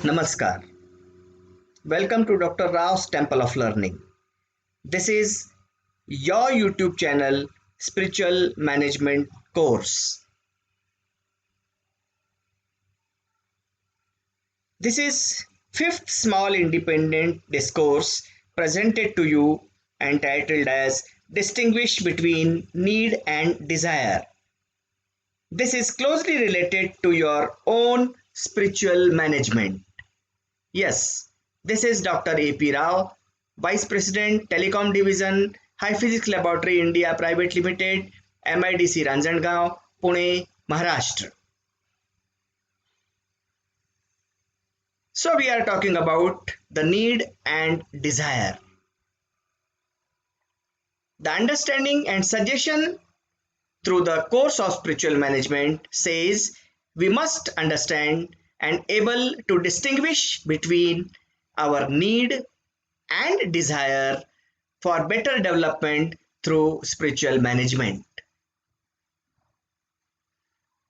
Namaskar. Welcome to Dr. Rao's Temple of Learning. This is your YouTube channel, Spiritual Management Course. This is fifth small independent discourse presented to you and titled as Distinguish Between Need and Desire. This is closely related to your own spiritual management. Yes, this is Dr. A.P. Rao, Vice President, Telecom Division, High Physics Laboratory India Private Limited, MIDC Ranjangaon, Pune, Maharashtra. So we are talking about the need and desire. The understanding and suggestion through the course of spiritual management says we must understand and able to distinguish between our need and desire for better development through spiritual management.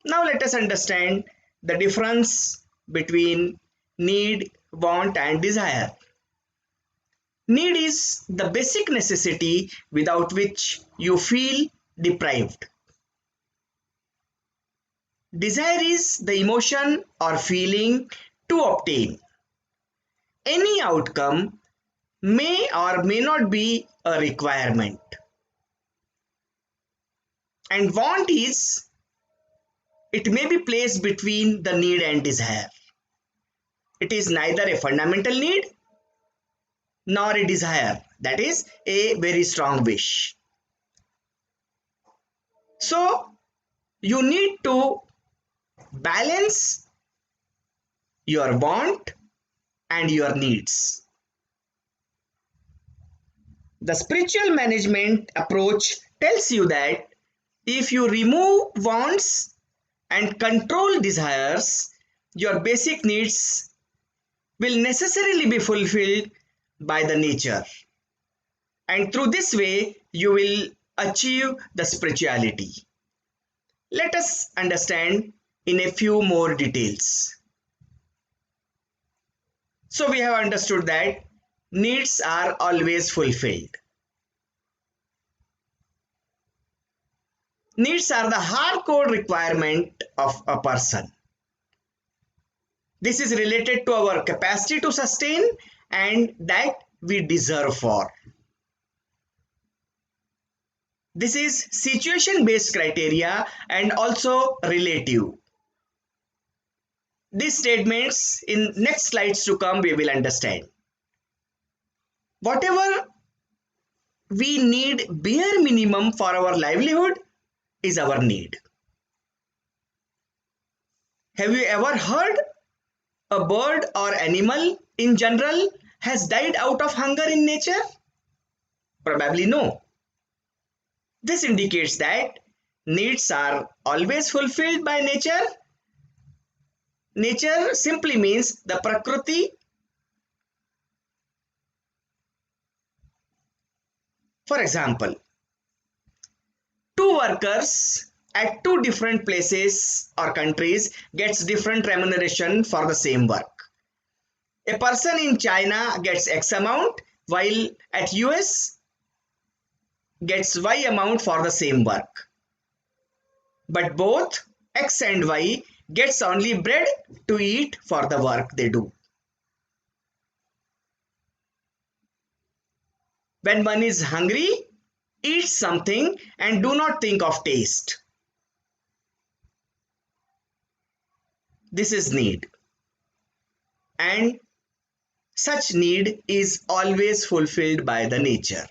Now let us understand the difference between need, want and desire. Need is the basic necessity without which you feel deprived. Desire is the emotion or feeling to obtain. Any outcome may or may not be a requirement. And want is, it may be placed between the need and desire. It is neither a fundamental need nor a desire, that is a very strong wish. So you need to balance your want and your needs. The spiritual management approach tells you that if you remove wants and control desires, your basic needs will necessarily be fulfilled by the nature. And through this way, you will achieve the spirituality. Let us understand in a few more details. So we have understood that needs are always fulfilled. Needs are the hardcore requirement of a person. This is related to our capacity to sustain and that we deserve for. This is situation based criteria and also relative. These statements in next slides to come we will understand. Whatever we need bare minimum for our livelihood is our need. Have you ever heard a bird or animal in general has died out of hunger in nature? Probably no. This indicates that needs are always fulfilled by nature. Nature simply means the Prakriti. For example, two workers at two different places or countries gets different remuneration for the same work. A person in China gets X amount while at US gets Y amount for the same work. But both X and Y gets only bread to eat for the work they do. When one is hungry, eat something and do not think of taste. This is need. And such need is always fulfilled by the nature.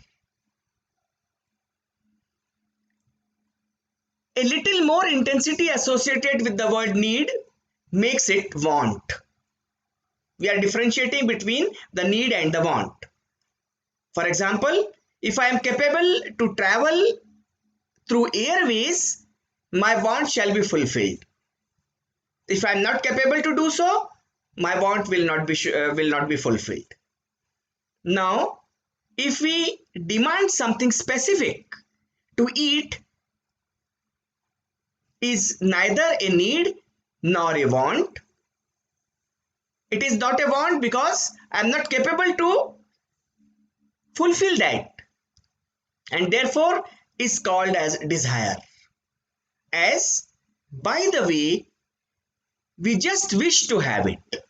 A little more intensity associated with the word need makes it want. We are differentiating between the need and the want. For example, if I am capable to travel through airways, my want shall be fulfilled. If I am not capable to do so, my want will not be fulfilled. Now, if we demand something specific to eat is neither a need nor a want. It is not a want because I am not capable to fulfill that, and therefore is called as desire. As by the way, we just wish to have it.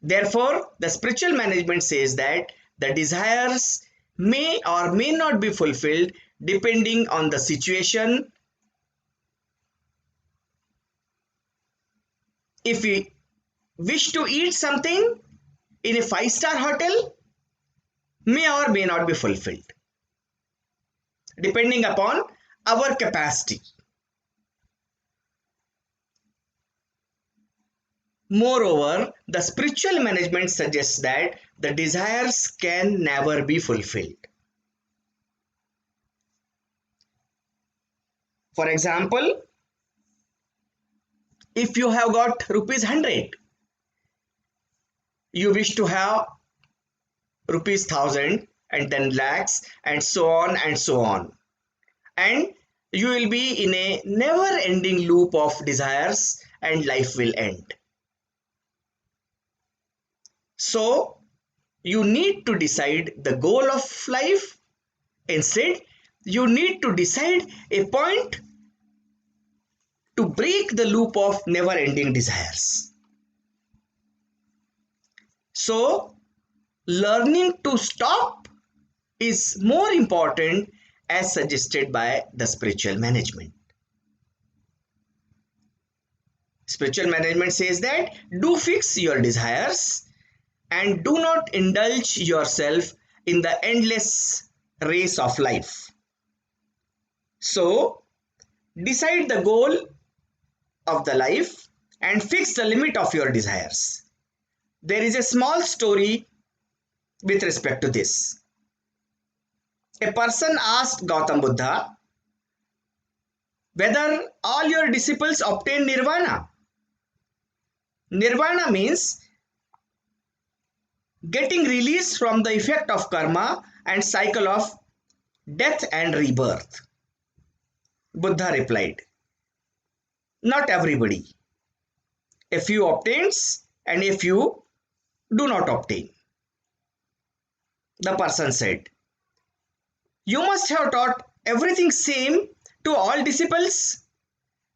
Therefore, the spiritual management says that the desires may or may not be fulfilled depending on the situation. If we wish to eat something in a five-star hotel, may or may not be fulfilled depending upon our capacity. Moreover, the spiritual management suggests that the desires can never be fulfilled. For example, if you have got rupees 100, you wish to have rupees 1000 and then lakhs and so on and so on. And you will be in a never ending loop of desires and life will end. So, you need to decide the goal of life. Instead, you need to decide a point to break the loop of never ending desires. So, learning to stop is more important as suggested by the spiritual management. Spiritual management says that do fix your desires and do not indulge yourself in the endless race of life. So, decide the goal of the life and fix the limit of your desires. There is a small story with respect to this. A person asked Gautam Buddha whether all your disciples obtain nirvana. Nirvana means getting released from the effect of karma and cycle of death and rebirth. Buddha replied, not everybody. A few obtains and a few do not obtain. The person said, you must have taught everything same to all disciples.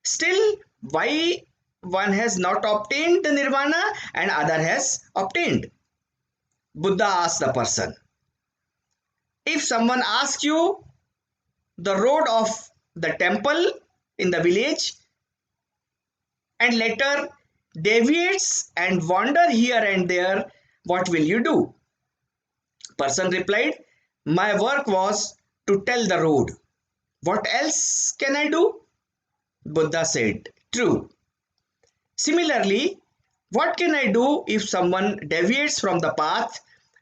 Still, why one has not obtained the nirvana and other has obtained? Buddha asked the person, if someone asks you the road of the temple in the village and later deviates and wander here and there, what will you do? Person replied, my work was to tell the road. What else can I do? Buddha said, true. Similarly, what can I do if someone deviates from the path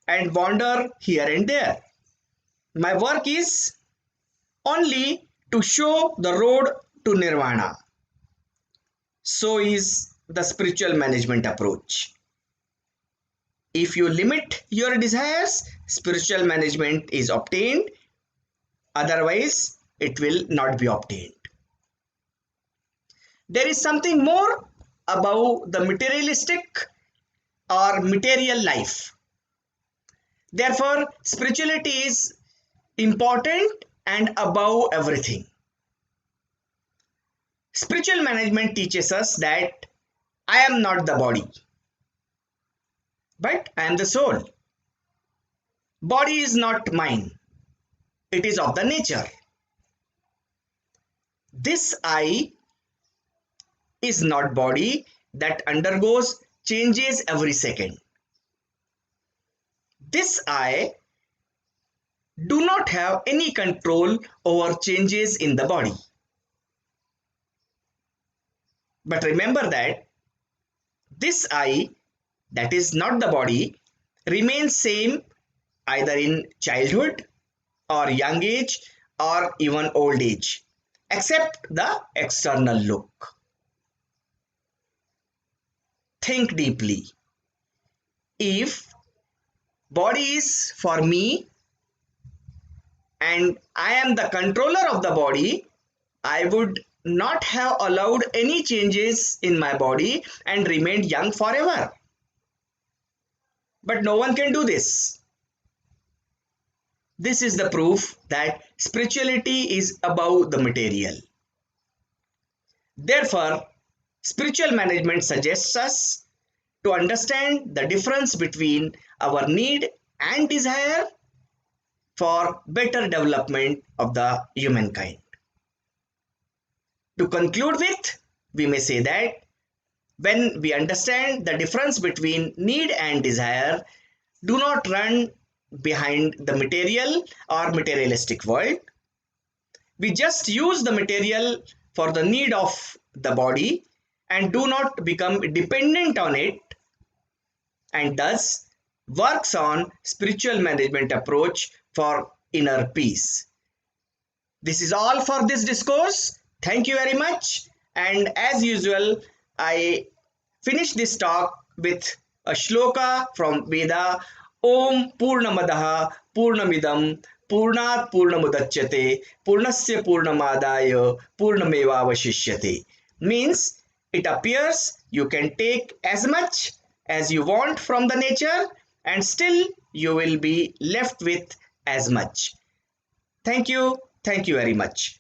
and wander here and there? My work is only to show the road to nirvana. So is the spiritual management approach. If you limit your desires, spiritual management is obtained. Otherwise, it will not be obtained. There is something more about the materialistic or material life. Therefore, spirituality is important and above everything. Spiritual management teaches us that I am not the body, but I am the soul. Body is not mine, it is of the nature. This I is not body that undergoes changes every second. This I do not have any control over changes in the body. But remember that this I, that is not the body, remains same either in childhood or young age or even old age, except the external look. Think deeply. If body is for me and I am the controller of the body, I would not have allowed any changes in my body and remained young forever. But no one can do this. This is the proof that spirituality is above the material. Therefore, spiritual management suggests us to understand the difference between our need and desire for better development of the humankind. To conclude with, we may say that when we understand the difference between need and desire, do not run behind the material or materialistic world. We just use the material for the need of the body and do not become dependent on it, and thus works on spiritual management approach for inner peace. This is all for this discourse. Thank you very much. And as usual, I finish this talk with a shloka from Veda. Om Purnamadaha Purnamidam Purnat Purnamudachyate Purnasya Purnamadaya Purnamevavashishyate. Means it appears you can take as much as you want from the nature and still you will be left with as much. Thank you. Thank you very much.